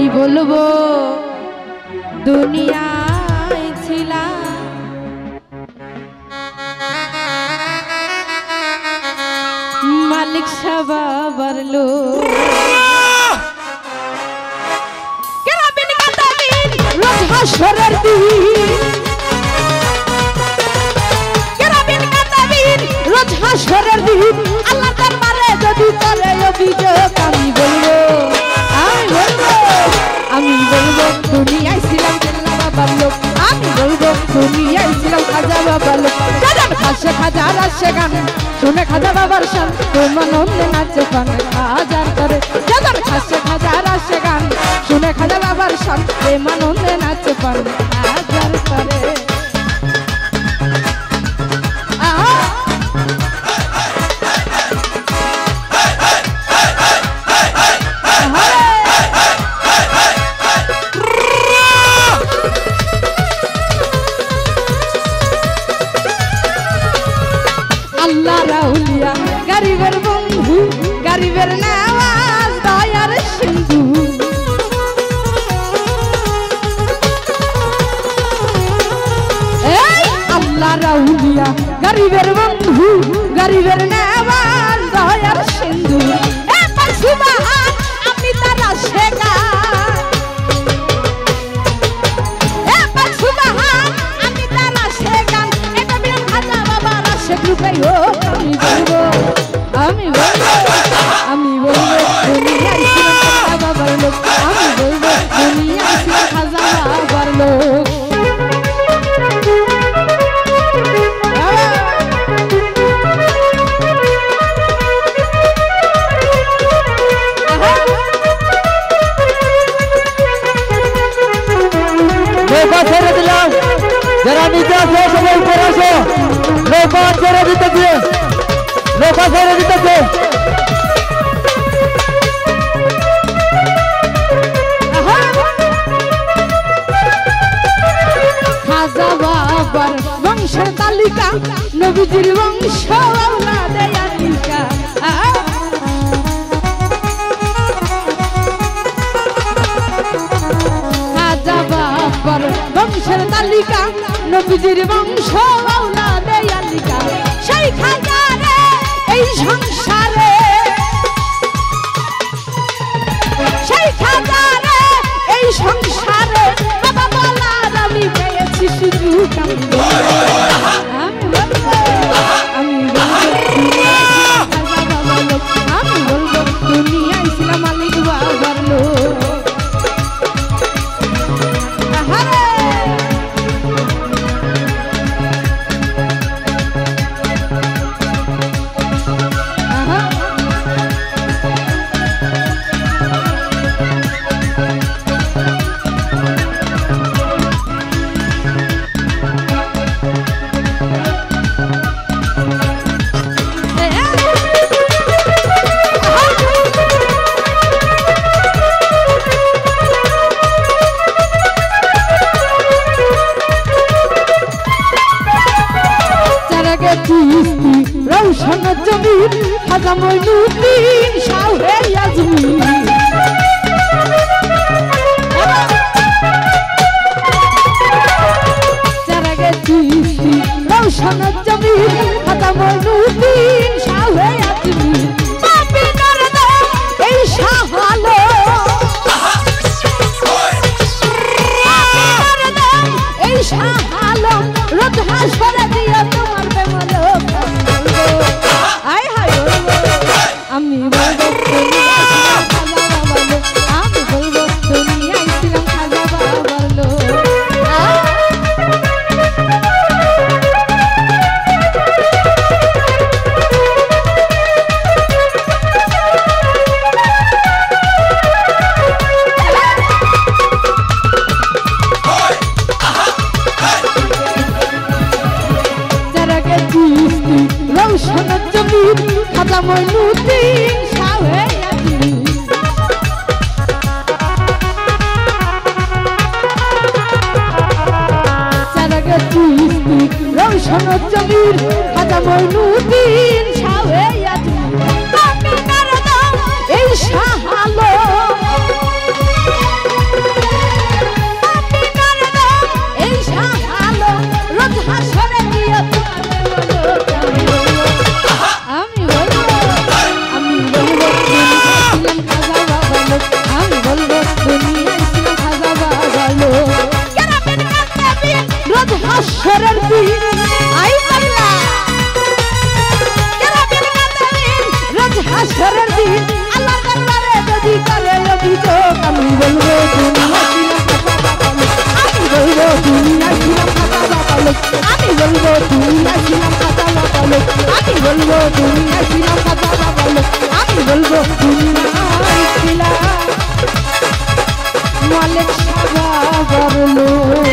আমি বলবো দুনিয়ায় ছিলাম মালিক সাবাবার লোক কেরাবিন কাতাবিন রোজ হাসরের দিন কেরাবিন কাতাবিন রোজ হাসরের দিন আল্লাহ দরবারে যদি করে অভিযোগ আমি বলবো দুনিয়ায় ছিলাম কেল্লা বাবার লোক আমি বলবো দুনিয়ায় ছিলাম খাজা বাবার লোক যারা খাসে খাজা রাশে গান শুনে খাজা বাবার শান তোমার নন্দে নাচে পান হাজার করে যারা খাসে খাজা রাশে গান শুনে খাজা বাবার শান তোমার নন্দে নাচে পান হাজার করে গরিবের বন্ধু গরিবের নামাজ দয়ার সিন্ধু এই আল্লাহ রাউলিয়া গরিবের বন্ধু গরিবের নামাজ দয়ার সিন্ধু এ সুবহান আমি তারা শেখা এ সুবহান আমি তারা শেখা এটা বিন খাজা বাবা রাশে গ্রুপে ও আমি বলবো দুনিয়ায় ছিলাম খাজা বাবার লোক আমি বলবো দুনিয়ায় ছিলাম খাজা বাবার লোক নৌকা ছেড়ে দিলাম যারা নিচে আসো সবাই উপরে আসো নৌকা ছেড়ে দিতে দিয়ে নৌকা ছেড়ে দিতেছে খাজা বাবার বংশের তালিকা নবীজির বংশ আওলাদে আলিকা খাজা বাবার বংশের তালিকা নবীজির বংশ আওলাদে আলিকা সেই খাজা এই সংসারে সেই খাজারে এই সংসারে বাবা বলার আমি পেয়েছি সুযোগ আমি বলবো দুনিয়ায় ছিলাম মালিক বাবার লোক রৌশন জমির খাজা মঈনুদ্দিন শাহে আজমির যারা গেছি রৌশন জমির খাজা মঈনুদ্দিন শাহে আজমির পাপিনার দাম এই শাহালো পাপিনার দাম এই শাহালো রোজ হাসরে দিয়া তোমার বেমালো আমি বলবো দুনিয়ায় ছিলাম খাজা বাবার লোক যারা গেছি রৌশন জমির খাজা মঈনুদ্দিন শাহে আজমির যারা গেছি রৌশন জমির খাজা মঈনুদ্দিন শাহে আজমির এই শাহালো তুমি আইছিলাম খাজা বাবা লোক আমি বলবো তুমি আইছিলাম খাজা বাবা লোক আমি বলবো তুমি আইছিলাম মালিক সারা বড় লোক